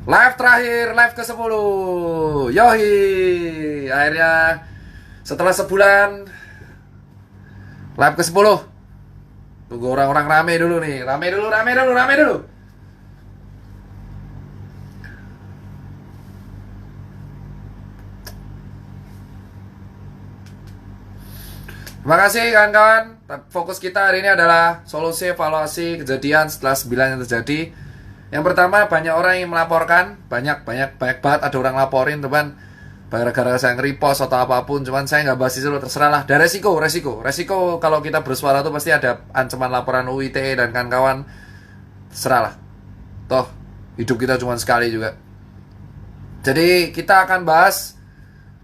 Live terakhir, live ke-10. Yohi. Akhirnya setelah sebulan live ke-10. Tunggu orang-orang rame dulu nih. Rame dulu, rame dulu, rame dulu. Terima kasih kawan-kawan. Fokus kita hari ini adalah solusi evaluasi kejadian setelah 9 yang terjadi. Yang pertama, banyak orang yang melaporkan. Banyak banget ada orang laporin teman. Gara-gara saya nge-repost atau apapun. Cuman saya nggak bahas itu, terserah lah. Dan resiko kalau kita bersuara tuh pasti ada ancaman laporan UITE dan kawan-kawan. Terserah lah. Toh hidup kita cuma sekali juga. Jadi kita akan bahas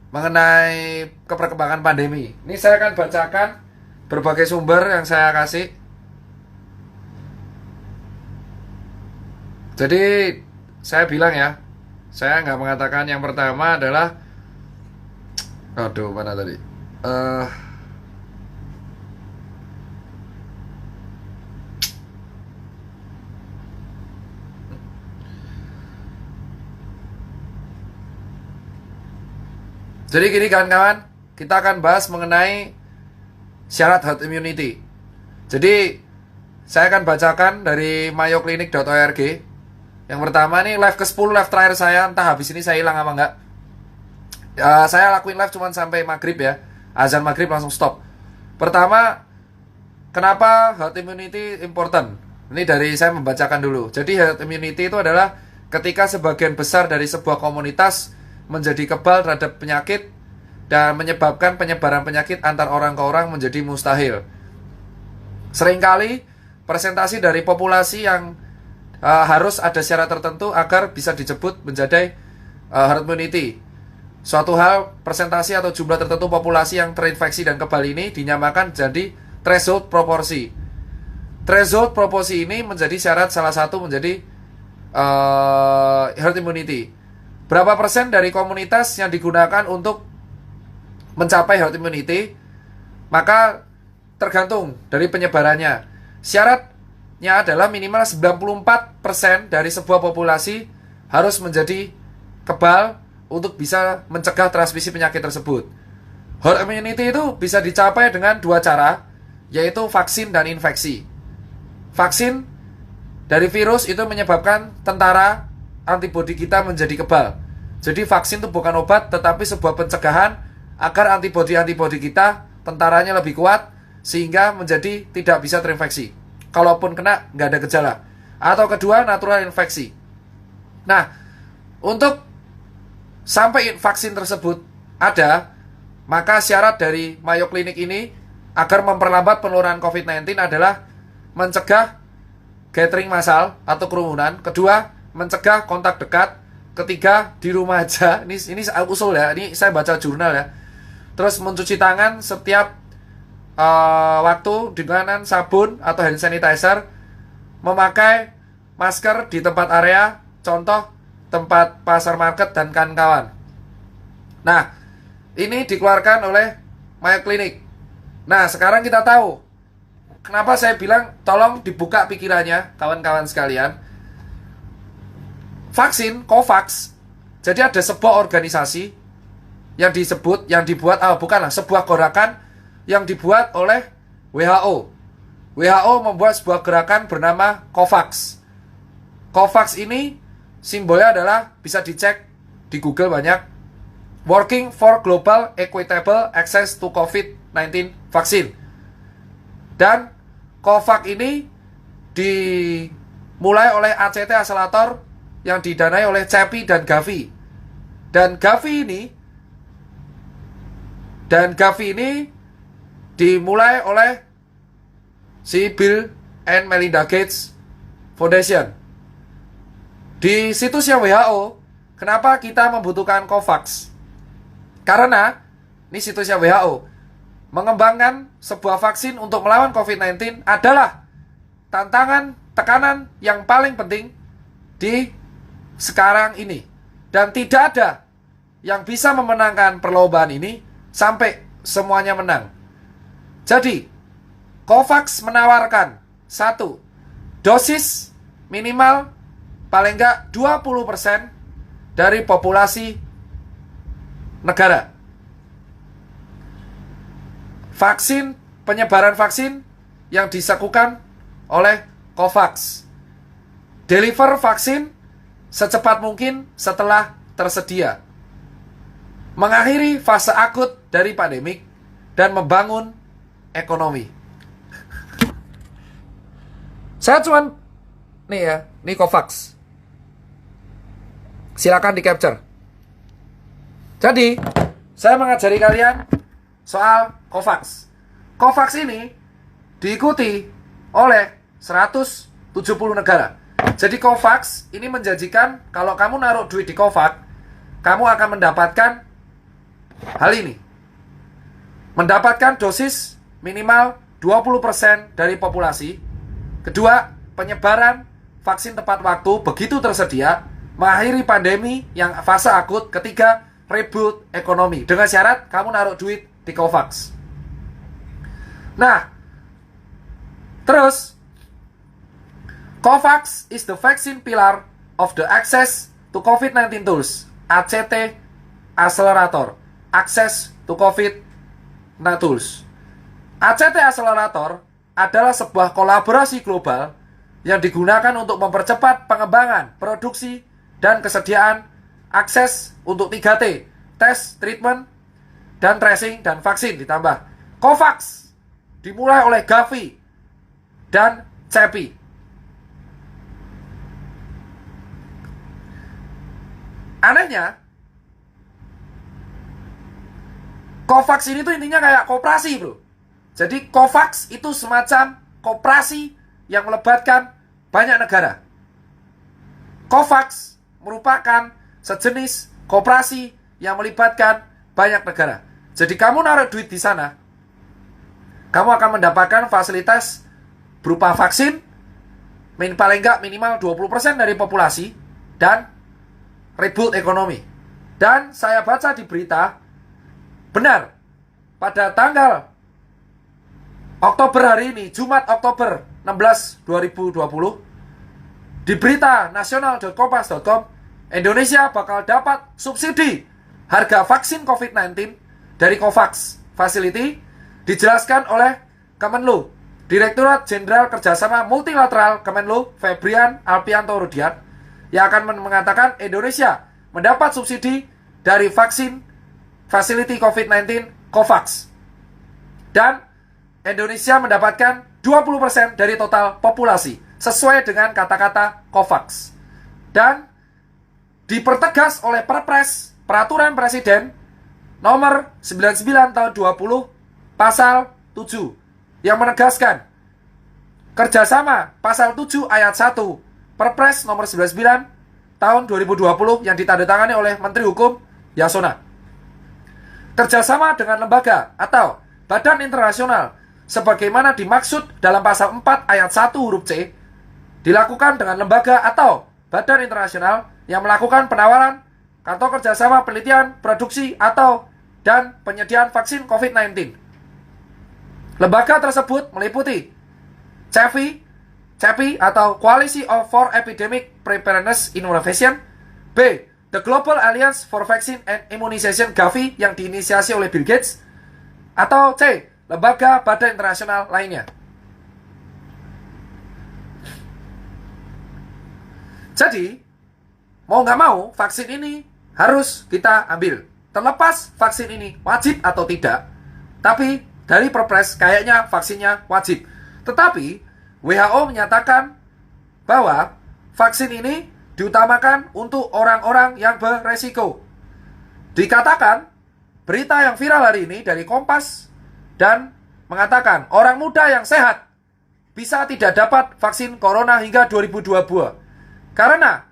mengenai perkembangan pandemi. Ini saya akan bacakan berbagai sumber yang saya kasih. Jadi saya bilang ya, saya nggak mengatakan yang pertama adalah, aduh mana tadi? Jadi gini kawan-kawan, kita akan bahas mengenai syarat herd immunity. Jadi saya akan bacakan dari mayoclinic.org. Yang pertama nih live ke-10, live terakhir saya. Entah habis ini saya hilang apa enggak. Saya lakuin live cuma sampai maghrib ya. Azan maghrib langsung stop. Pertama, kenapa herd immunity important? Ini dari saya membacakan dulu. Jadi herd immunity itu adalah ketika sebagian besar dari sebuah komunitas menjadi kebal terhadap penyakit dan menyebabkan penyebaran penyakit antar orang ke orang menjadi mustahil. Seringkali presentasi dari populasi yang harus ada syarat tertentu agar bisa disebut menjadi herd immunity. Suatu hal, presentasi atau jumlah tertentu populasi yang terinfeksi dan kebal ini dinyamakan jadi threshold proporsi. Threshold proporsi ini menjadi syarat salah satu menjadi herd immunity. Berapa persen dari komunitas yang digunakan untuk mencapai herd immunity? Maka tergantung dari penyebarannya. Syaratnya adalah minimal 94% dari sebuah populasi harus menjadi kebal untuk bisa mencegah transmisi penyakit tersebut. Herd immunity itu bisa dicapai dengan dua cara, yaitu vaksin dan infeksi. Vaksin dari virus itu menyebabkan tentara antibodi kita menjadi kebal. Jadi vaksin itu bukan obat, tetapi sebuah pencegahan agar antibodi kita, tentaranya lebih kuat, sehingga menjadi tidak bisa terinfeksi. Kalaupun kena, nggak ada gejala. Atau kedua, natural infeksi. Nah, untuk sampai vaksin tersebut ada, maka syarat dari Mayo Clinic ini agar memperlambat penularan COVID-19 adalah mencegah gathering massal atau kerumunan. Kedua, mencegah kontak dekat. Ketiga, di rumah aja. Ini usul ya. Ini saya baca jurnal ya. Terus mencuci tangan setiap waktu dengan sabun atau hand sanitizer. Memakai masker di tempat area, contoh tempat pasar market dan kawan-kawan. Nah, ini dikeluarkan oleh Mayo Clinic. Nah, sekarang kita tahu kenapa saya bilang tolong dibuka pikirannya kawan-kawan sekalian. Vaksin COVAX, jadi ada sebuah organisasi yang dibuat sebuah gerakan yang dibuat oleh WHO. WHO membuat sebuah gerakan bernama COVAX. COVAX ini simbolnya adalah, bisa dicek di Google banyak, Working for Global Equitable Access to COVID-19 Vaccine. Dan COVAX ini dimulai oleh ACT Accelerator yang didanai oleh CEPI dan Gavi. Dan Gavi ini dimulai oleh si Bill and Melinda Gates Foundation. Di situsnya WHO, kenapa kita membutuhkan COVAX? Karena ini situsnya WHO, mengembangkan sebuah vaksin untuk melawan COVID-19 adalah tekanan yang paling penting di sekarang ini. Dan tidak ada yang bisa memenangkan perlombaan ini sampai semuanya menang. Jadi, COVAX menawarkan 1. Dosis minimal paling enggak 20% dari populasi negara. Penyebaran vaksin yang dilakukan oleh COVAX. Deliver vaksin secepat mungkin setelah tersedia. Mengakhiri fase akut dari pandemik dan membangun ekonomi. Saya cuman nih ya, ini COVAX. Silakan di capture. Jadi, saya mengajari kalian soal COVAX. COVAX ini diikuti oleh 170 negara. Jadi COVAX ini menjanjikan kalau kamu naruh duit di COVAX, kamu akan mendapatkan hal ini. Mendapatkan dosis minimal 20% dari populasi. Kedua, penyebaran vaksin tepat waktu begitu tersedia, mengakhiri pandemi yang fase akut. Ketiga, reboot ekonomi. Dengan syarat kamu naruh duit di COVAX. Nah, terus COVAX is the vaccine pillar of the Access to COVID-19 Tools (ACT) Accelerator. Access to COVID-19 Tools. ACT Accelerator adalah sebuah kolaborasi global yang digunakan untuk mempercepat pengembangan, produksi, dan kesediaan akses untuk 3T, tes, treatment, dan tracing, dan vaksin ditambah. COVAX dimulai oleh Gavi dan CEPI. Anehnya, COVAX ini tuh intinya kayak koperasi, bro. Jadi COVAX itu semacam koperasi yang melibatkan banyak negara. COVAX merupakan sejenis koperasi yang melibatkan banyak negara. Jadi kamu naruh duit di sana, kamu akan mendapatkan fasilitas berupa vaksin, paling enggak minimal 20% dari populasi, dan reboot ekonomi. Dan saya baca di berita, benar, pada tanggal Oktober hari ini, Jumat Oktober 16, 2020, di berita nasional.kompas.com, Indonesia bakal dapat subsidi harga vaksin COVID-19 dari COVAX Facility, dijelaskan oleh Kemenlu, Direktorat Jenderal Kerjasama Multilateral Kemenlu, Febrian Alpianto Rudiat, yang akan mengatakan Indonesia mendapat subsidi dari vaksin Facility COVID-19 COVAX. Dan Indonesia mendapatkan 20% dari total populasi, sesuai dengan kata-kata COVAX. Dan dipertegas oleh Perpres Peraturan Presiden nomor 99 tahun 20 pasal 7 yang menegaskan kerjasama pasal 7 ayat 1 Perpres nomor 99 tahun 2020 yang ditandatangani oleh Menteri Hukum Yasona. Kerjasama dengan lembaga atau badan internasional sebagaimana dimaksud dalam pasal 4 ayat 1 huruf C dilakukan dengan lembaga atau badan internasional yang melakukan penawaran atau kerjasama penelitian, produksi, atau dan penyediaan vaksin COVID-19. Lembaga tersebut meliputi CEPI atau Coalition for Epidemic Preparedness Innovation, B. The Global Alliance for Vaccine and Immunization Gavi yang diinisiasi oleh Bill Gates, atau C. Lembaga badan internasional lainnya. Jadi, mau nggak mau, vaksin ini harus kita ambil. Terlepas vaksin ini wajib atau tidak, tapi dari Perpres kayaknya vaksinnya wajib. Tetapi, WHO menyatakan bahwa vaksin ini diutamakan untuk orang-orang yang beresiko. Dikatakan, berita yang viral hari ini dari Kompas dan mengatakan orang muda yang sehat bisa tidak dapat vaksin corona hingga 2022. Karena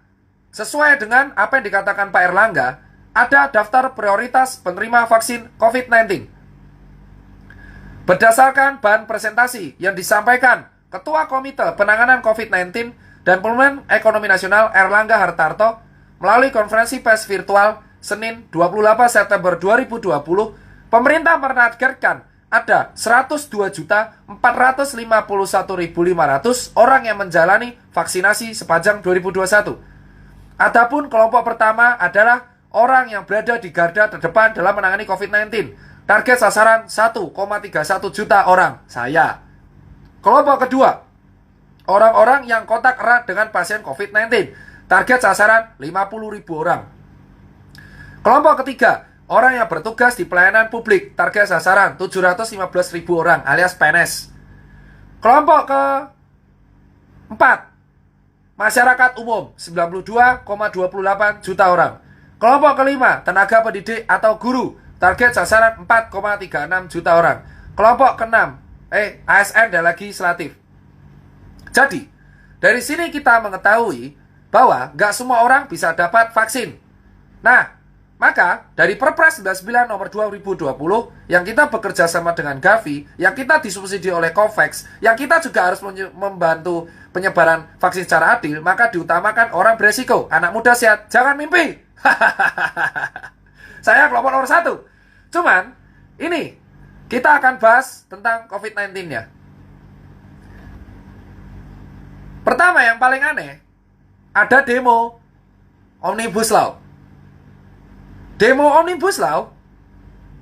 sesuai dengan apa yang dikatakan Pak Erlangga, ada daftar prioritas penerima vaksin COVID-19. Berdasarkan bahan presentasi yang disampaikan Ketua Komite Penanganan COVID-19 dan Pemulihan Ekonomi Nasional Erlangga Hartarto melalui konferensi pers virtual Senin 28 September 2020, pemerintah menargetkan ada 102.451.500 orang yang menjalani vaksinasi sepanjang 2021. Adapun kelompok pertama adalah orang yang berada di garda terdepan dalam menangani COVID-19. Target sasaran 1,31 juta orang, saya. Kelompok kedua, orang-orang yang kontak erat dengan pasien COVID-19. Target sasaran 50.000 orang. Kelompok ketiga, orang yang bertugas di pelayanan publik. Target sasaran 715.000 orang alias PNS. Kelompok keempat, masyarakat umum 92,28 juta orang. Kelompok kelima, tenaga pendidik atau guru. Target sasaran 4,36 juta orang. Kelompok keenam, ASN dan legislatif. Jadi, dari sini kita mengetahui bahwa nggak semua orang bisa dapat vaksin. Nah, maka dari Perpres 99 nomor 2020 yang kita bekerja sama dengan Gavi, yang kita disubsidi oleh COVAX, yang kita juga harus membantu penyebaran vaksin secara adil, maka diutamakan orang beresiko, anak muda sehat, jangan mimpi. Saya kelompok nomor 1. Cuman, ini kita akan bahas tentang COVID-19-nya. Pertama, yang paling aneh, ada demo Omnibus Law. Demo Omnibus Law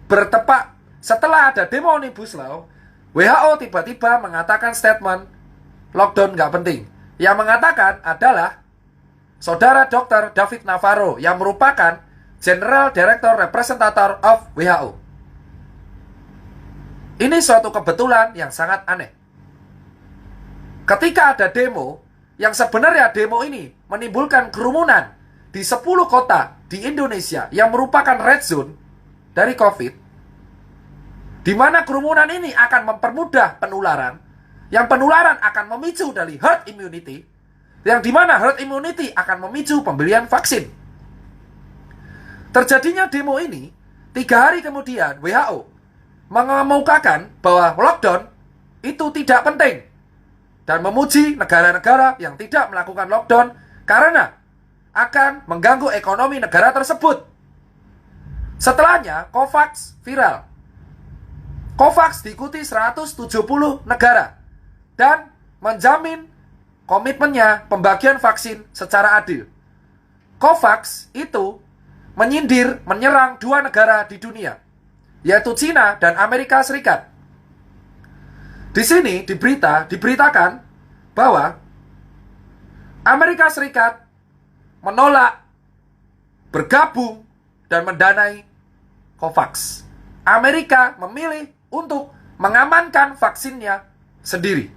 bertepat setelah ada demo Omnibus Law, WHO tiba-tiba mengatakan statement lockdown nggak penting. Yang mengatakan adalah Saudara Dr. David Navarro yang merupakan General Director Representative of WHO. Ini suatu kebetulan yang sangat aneh. Ketika ada demo, yang sebenarnya demo ini menimbulkan kerumunan di 10 kota di Indonesia yang merupakan red zone dari COVID, di mana kerumunan ini akan mempermudah penularan, yang penularan akan memicu dari herd immunity, yang di mana herd immunity akan memicu pembelian vaksin. Terjadinya demo ini, 3 hari kemudian WHO mengemukakan bahwa lockdown itu tidak penting dan memuji negara-negara yang tidak melakukan lockdown karena akan mengganggu ekonomi negara tersebut. Setelahnya, COVAX viral. COVAX diikuti 170 negara dan menjamin komitmennya pembagian vaksin secara adil. COVAX itu menyindir, menyerang 2 negara di dunia, yaitu China dan Amerika Serikat. Di sini diberitakan bahwa Amerika Serikat menolak bergabung dan mendanai COVAX. Amerika memilih untuk mengamankan vaksinnya sendiri.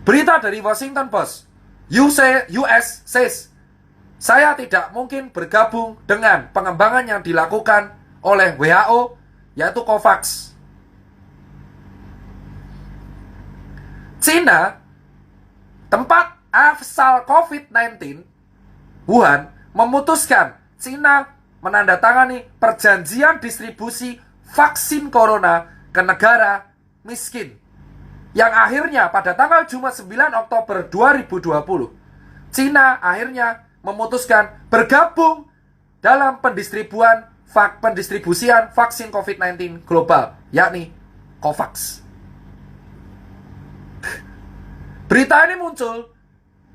Berita dari Washington Post, US says, saya tidak mungkin bergabung dengan pengembangan yang dilakukan oleh WHO, yaitu COVAX. China, tempat asal COVID-19, Wuhan, memutuskan China menandatangani perjanjian distribusi vaksin corona ke negara miskin, yang akhirnya pada tanggal Jumat 9 Oktober 2020, China akhirnya memutuskan bergabung dalam pendistribusian vaksin COVID-19 global, yakni COVAX. Berita ini muncul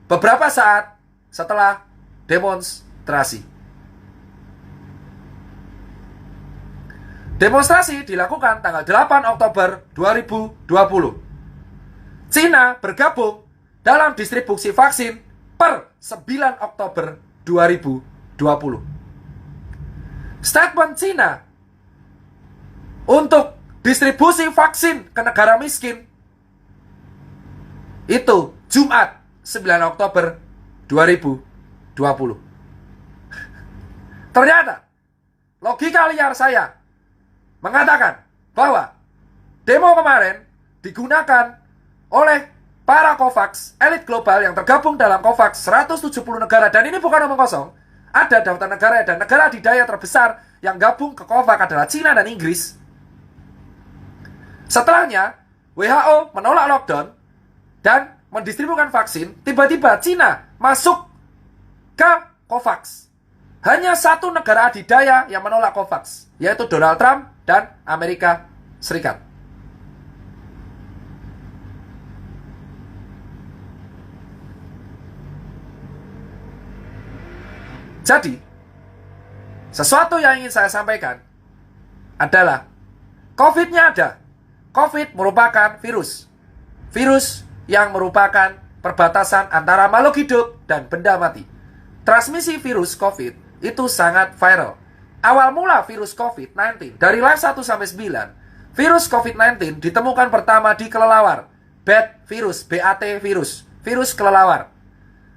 beberapa saat setelah demonstrasi. Demonstrasi dilakukan tanggal 8 Oktober 2020. China bergabung dalam distribusi vaksin per 9 Oktober 2020. Statement China untuk distribusi vaksin ke negara miskin itu Jumat 9 Oktober 2020. Ternyata logika liar saya mengatakan bahwa demo kemarin digunakan oleh para COVAX, elit global yang tergabung dalam COVAX 170 negara. Dan ini bukan omong kosong. Ada daftar negara dan negara adidaya terbesar yang gabung ke COVAX adalah China dan Inggris. Setelahnya, WHO menolak lockdown dan mendistribusikan vaksin. Tiba-tiba China masuk ke COVAX. Hanya satu negara adidaya yang menolak COVAX, yaitu Donald Trump dan Amerika Serikat. Jadi, sesuatu yang ingin saya sampaikan adalah COVID-nya ada. COVID merupakan virus. Virus yang merupakan perbatasan antara makhluk hidup dan benda mati. Transmisi virus COVID itu sangat viral. Awal mula virus COVID-19 dari live 1 sampai 9, virus COVID-19 ditemukan pertama di kelelawar. BAT virus, virus kelelawar.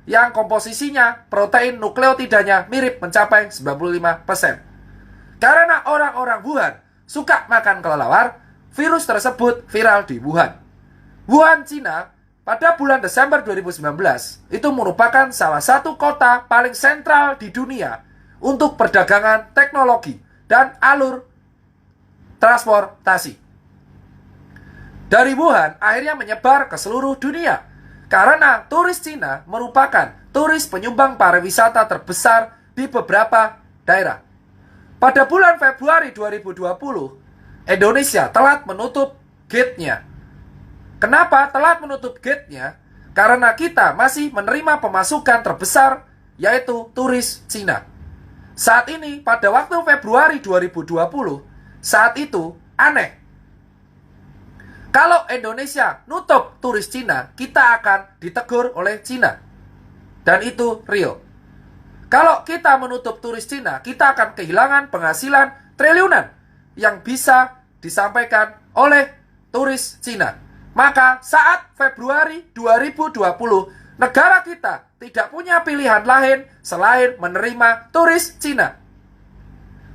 Yang komposisinya protein nukleotidanya mirip mencapai 95%. Karena orang-orang Wuhan suka makan kelelawar, virus tersebut viral di Wuhan. Wuhan, Cina, pada bulan Desember 2019, itu merupakan salah satu kota paling sentral di dunia untuk perdagangan teknologi dan alur transportasi. Dari Wuhan akhirnya menyebar ke seluruh dunia. Karena turis Cina merupakan turis penyumbang pariwisata terbesar di beberapa daerah. Pada bulan Februari 2020, Indonesia telat menutup gate-nya. Kenapa telat menutup gate-nya? Karena kita masih menerima pemasukan terbesar, yaitu turis Cina. Saat ini, pada waktu Februari 2020, saat itu aneh. Kalau Indonesia nutup turis Cina, kita akan ditegur oleh Cina. Dan itu real. Kalau kita menutup turis Cina, kita akan kehilangan penghasilan triliunan yang bisa disampaikan oleh turis Cina. Maka saat Februari 2020, negara kita tidak punya pilihan lain selain menerima turis Cina.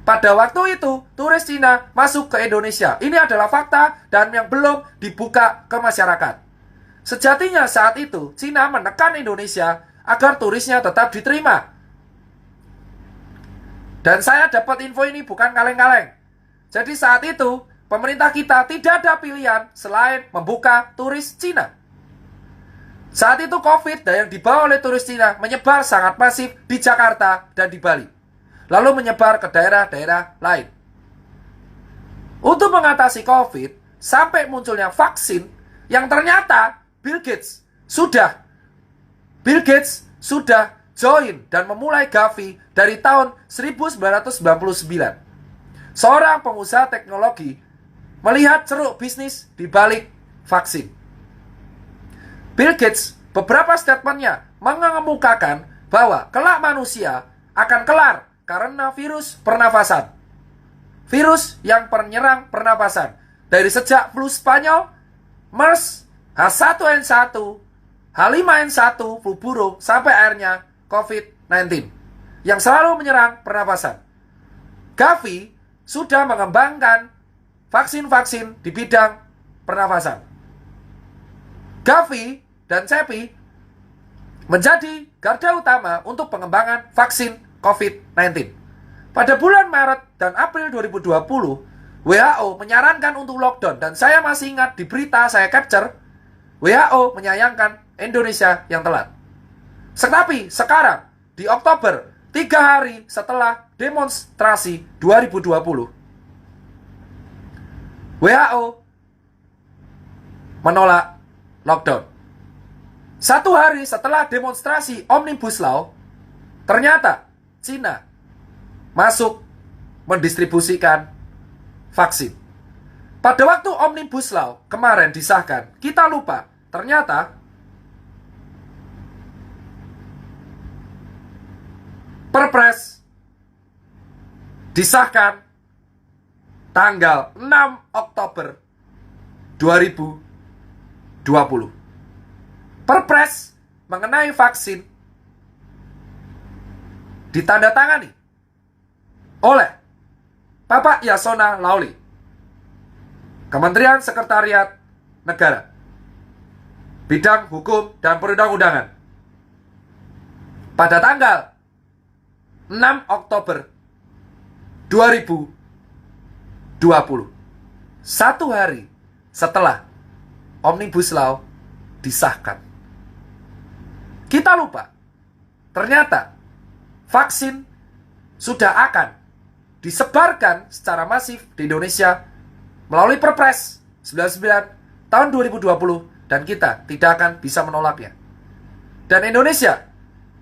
Pada waktu itu, turis Cina masuk ke Indonesia. Ini adalah fakta dan yang belum dibuka ke masyarakat. Sejatinya saat itu, Cina menekan Indonesia agar turisnya tetap diterima. Dan saya dapat info ini bukan kaleng-kaleng. Jadi saat itu, pemerintah kita tidak ada pilihan selain membuka turis Cina. Saat itu COVID yang dibawa oleh turis Cina menyebar sangat masif di Jakarta dan di Bali. Lalu menyebar ke daerah-daerah lain. Untuk mengatasi COVID, sampai munculnya vaksin yang ternyata Bill Gates sudah join dan memulai Gavi dari tahun 1999. Seorang pengusaha teknologi melihat ceruk bisnis di balik vaksin. Bill Gates beberapa statementnya mengemukakan bahwa kelak manusia akan kelar karena virus pernafasan. Virus yang penyerang pernafasan. Dari sejak flu Spanyol, MERS, H1N1, H5N1, flu burung, sampai akhirnya COVID-19. Yang selalu menyerang pernafasan. Gavi sudah mengembangkan vaksin-vaksin di bidang pernafasan. Gavi dan CEPI menjadi garda utama untuk pengembangan vaksin COVID-19. Pada bulan Maret dan April 2020, WHO menyarankan untuk lockdown. Dan saya masih ingat di berita saya capture, WHO menyayangkan Indonesia yang telat. Tetapi sekarang, di Oktober, 3 hari setelah demonstrasi 2020, WHO menolak lockdown. 1 hari setelah demonstrasi Omnibus Law, ternyata Cina masuk mendistribusikan vaksin. Pada waktu Omnibus Law kemarin disahkan, kita lupa, ternyata Perpres disahkan tanggal 6 Oktober 2020. Perpres mengenai vaksin ditandatangani oleh Bapak Yasona Lawli, Kementerian Sekretariat Negara, Bidang Hukum dan Perundang-undangan, pada tanggal 6 Oktober 2020, 1 hari setelah Omnibus Law disahkan. Kita lupa, ternyata vaksin sudah akan disebarkan secara masif di Indonesia melalui Perpres 99 tahun 2020 dan kita tidak akan bisa menolaknya. Dan Indonesia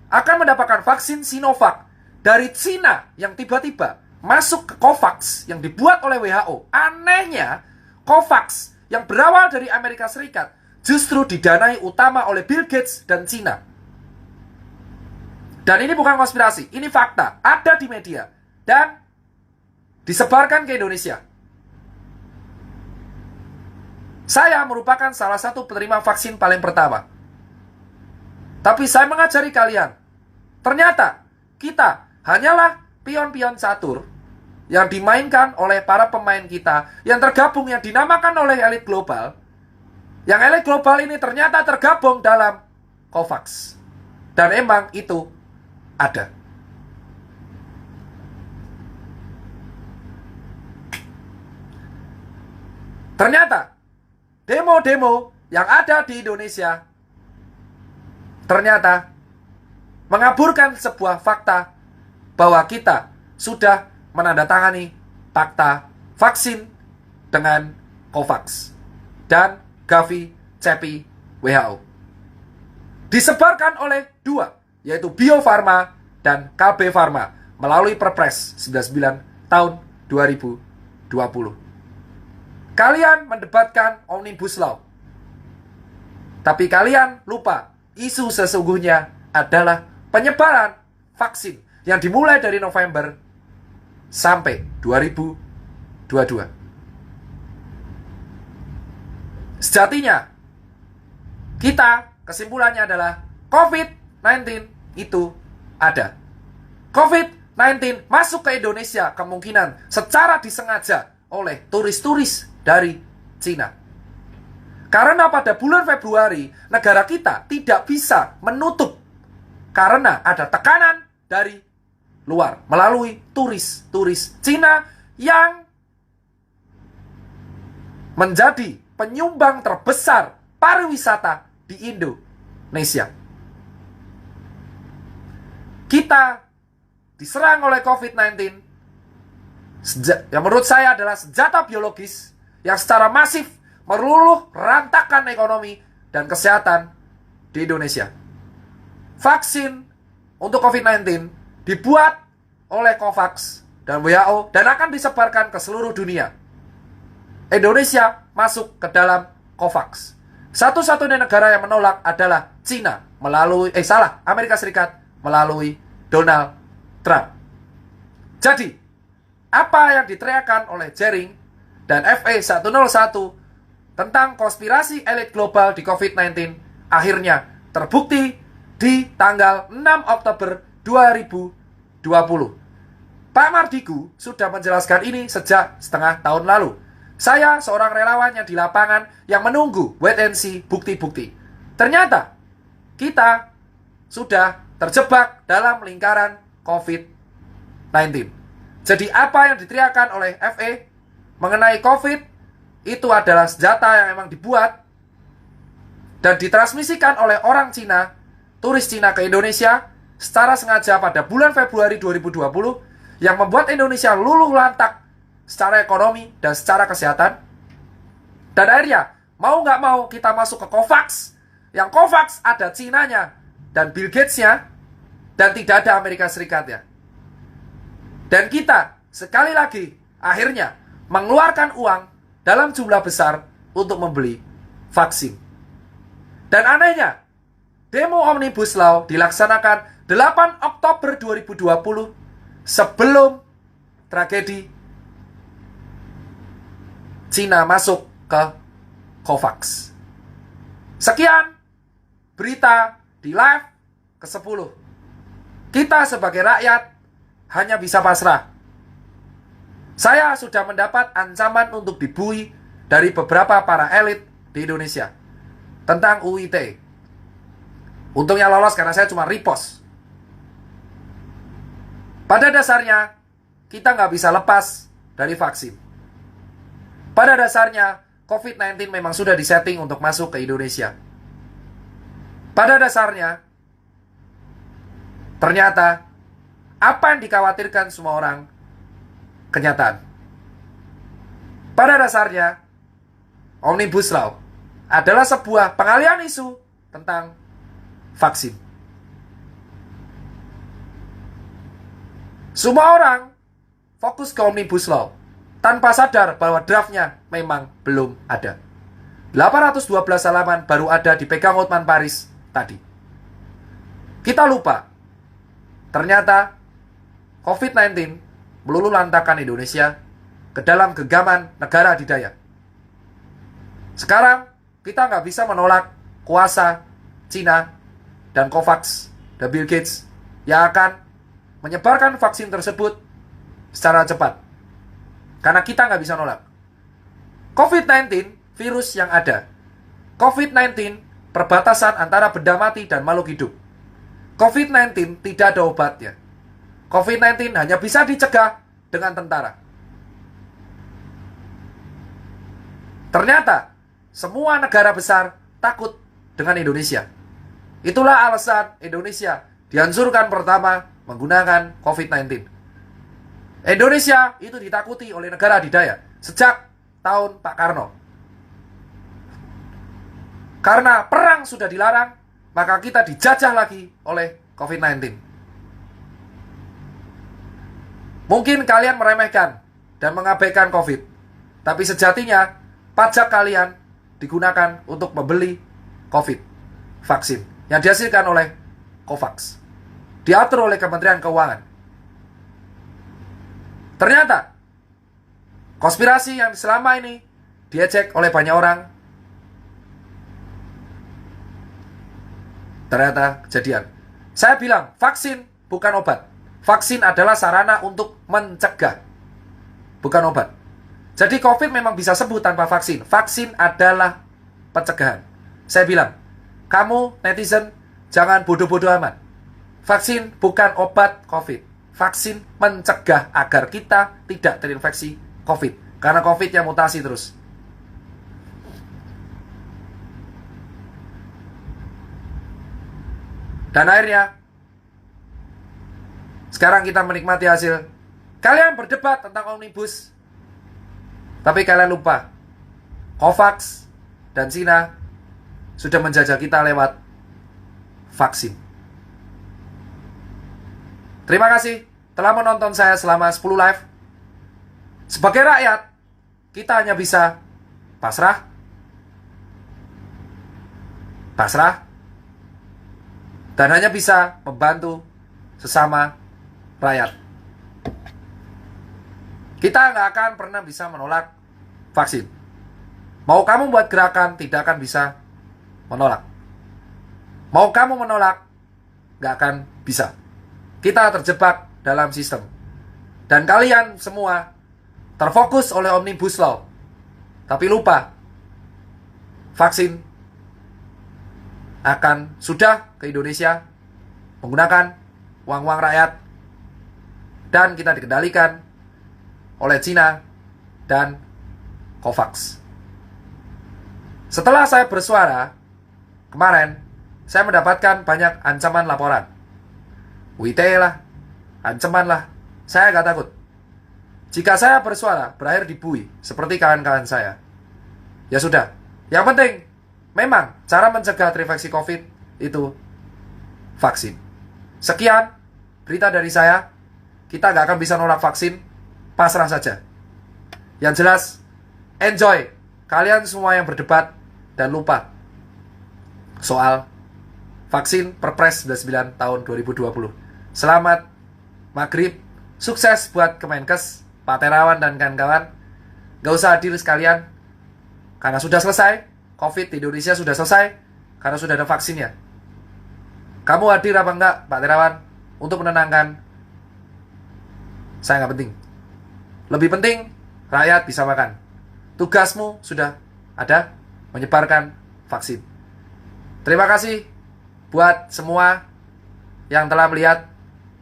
akan mendapatkan vaksin Sinovac dari Cina yang tiba-tiba masuk ke COVAX yang dibuat oleh WHO. Anehnya, COVAX yang berawal dari Amerika Serikat justru didanai utama oleh Bill Gates dan Cina. Dan ini bukan konspirasi, ini fakta, ada di media dan disebarkan ke Indonesia. Saya merupakan salah satu penerima vaksin paling pertama. Tapi saya mengajari kalian, ternyata kita hanyalah pion-pion catur yang dimainkan oleh para pemain kita yang tergabung, yang dinamakan oleh elit global. Yang elit global ini ternyata tergabung dalam COVAX. Dan emang itu ada. Ternyata demo-demo yang ada di Indonesia ternyata mengaburkan sebuah fakta bahwa kita sudah menandatangani fakta vaksin dengan COVAX dan Gavi, CEPI, WHO. Disebarkan oleh dua, yaitu Bio Farma dan KB Farma melalui Perpres 99 tahun 2020. Kalian mendebatkan Omnibus Law. Tapi kalian lupa, isu sesungguhnya adalah penyebaran vaksin yang dimulai dari November sampai 2022. Sejatinya, kita kesimpulannya adalah COVID-19 itu ada. COVID-19 masuk ke Indonesia kemungkinan secara disengaja oleh turis-turis dari Cina. Karena pada bulan Februari, negara kita tidak bisa menutup karena ada tekanan dari luar melalui turis-turis Cina yang menjadi penyumbang terbesar pariwisata di Indonesia. Kita diserang oleh COVID-19 yang menurut saya adalah senjata biologis yang secara masif meluluh rantakan ekonomi dan kesehatan di Indonesia. Vaksin untuk COVID-19 dibuat oleh COVAX dan WHO dan akan disebarkan ke seluruh dunia. Indonesia masuk ke dalam COVAX. Satu-satunya negara yang menolak adalah Cina melalui Amerika Serikat melalui Donald Trump. Jadi, apa yang diteriakkan oleh Jering dan FE101 tentang konspirasi elit global di COVID-19 akhirnya terbukti di tanggal 6 Oktober 2020. Pak Mardigu sudah menjelaskan ini sejak setengah tahun lalu. Saya seorang relawan yang di lapangan yang menunggu wait and see bukti-bukti. Ternyata kita sudah terjebak dalam lingkaran COVID-19. Jadi apa yang diteriakkan oleh FE mengenai COVID itu adalah senjata yang memang dibuat dan ditransmisikan oleh orang Cina, turis Cina ke Indonesia secara sengaja pada bulan Februari 2020 yang membuat Indonesia luluh lantak secara ekonomi dan secara kesehatan. Dan akhirnya, mau nggak mau kita masuk ke COVAX. Yang COVAX ada Cinanya dan Bill Gates-nya dan tidak ada Amerika Serikatnya. Dan kita, sekali lagi, akhirnya mengeluarkan uang dalam jumlah besar untuk membeli vaksin. Dan anehnya, demo Omnibus Law dilaksanakan 8 Oktober 2020 sebelum tragedi Cina masuk ke COVAX. Sekian berita di live ke-10. Kita sebagai rakyat hanya bisa pasrah. Saya sudah mendapat ancaman untuk dibully dari beberapa para elit di Indonesia tentang UU ITE. Untungnya lolos karena saya cuma repost. Pada dasarnya, kita nggak bisa lepas dari vaksin. Pada dasarnya, COVID-19 memang sudah disetting untuk masuk ke Indonesia. Pada dasarnya, ternyata apa yang dikhawatirkan semua orang kenyataan. Pada dasarnya, Omnibus Law adalah sebuah pengalihan isu tentang vaksin. Semua orang fokus ke Omnibus Law tanpa sadar bahwa draftnya memang belum ada. 812 halaman baru ada dipegang Hotman Paris tadi. Kita lupa, ternyata COVID-19 meluluhlantakkan Indonesia ke dalam genggaman negara adidaya. Sekarang kita nggak bisa menolak kuasa Cina dan COVAX dan Bill Gates yang akan menyebarkan vaksin tersebut secara cepat. Karena kita nggak bisa nolak. COVID-19 virus yang ada. COVID-19 perbatasan antara benda mati dan makhluk hidup. COVID-19 tidak ada obatnya. COVID-19 hanya bisa dicegah dengan tentara. Ternyata semua negara besar takut dengan Indonesia. Itulah alasan Indonesia dihancurkan pertama menggunakan COVID-19. Indonesia itu ditakuti oleh negara adidaya sejak tahun Pak Karno. Karena perang sudah dilarang, maka kita dijajah lagi oleh COVID-19. Mungkin kalian meremehkan dan mengabaikan COVID, tapi sejatinya pajak kalian digunakan untuk membeli COVID, vaksin, yang dihasilkan oleh COVAX, diatur oleh Kementerian Keuangan. Ternyata konspirasi yang selama ini diejek oleh banyak orang ternyata kejadian. Saya bilang vaksin bukan obat. Vaksin adalah sarana untuk mencegah, bukan obat. Jadi COVID memang bisa sembuh tanpa vaksin. Vaksin adalah pencegahan. Saya bilang, kamu netizen jangan bodoh-bodoh amat. Vaksin bukan obat COVID. Vaksin mencegah agar kita tidak terinfeksi COVID. Karena COVID yang mutasi terus. Dan akhirnya, sekarang kita menikmati hasil. Kalian berdebat tentang Omnibus, tapi kalian lupa, COVAX dan Cina sudah menjajah kita lewat vaksin. Terima kasih telah menonton saya selama 10 live. Sebagai rakyat, kita hanya bisa pasrah, dan hanya bisa membantu sesama rakyat. Kita nggak akan pernah bisa menolak vaksin. Mau kamu buat gerakan, tidak akan bisa menolak. Mau kamu menolak, nggak akan bisa. Kita terjebak dalam sistem. Dan kalian semua terfokus oleh Omnibus Law. Tapi lupa, vaksin akan sudah ke Indonesia menggunakan uang-uang rakyat, dan kita dikendalikan oleh Cina dan COVAX. Setelah saya bersuara kemarin, saya mendapatkan banyak ancaman laporan. WITE lah, ancaman lah. Saya gak takut. Jika saya bersuara berakhir dibui seperti kawan-kawan saya, ya sudah. Yang penting memang cara mencegah terinfeksi COVID itu vaksin. Sekian berita dari saya. Kita gak akan bisa nolak vaksin. Pasrah saja. Yang jelas, enjoy kalian semua yang berdebat dan lupa soal vaksin Perpres 99 tahun 2020. Selamat maghrib. Sukses buat Kemenkes, Pak Terawan dan kawan-kawan. Gak usah hadir sekalian, karena sudah selesai. COVID di Indonesia sudah selesai karena sudah ada vaksinnya. Kamu hadir apa enggak, Pak Terawan, untuk menenangkan? Saya nggak penting. Lebih penting rakyat bisa makan. Tugasmu sudah ada, menyebarkan vaksin. Terima kasih buat semua yang telah melihat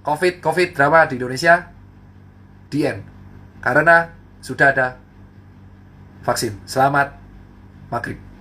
COVID drama di Indonesia. The end. Karena sudah ada vaksin. Selamat maghrib.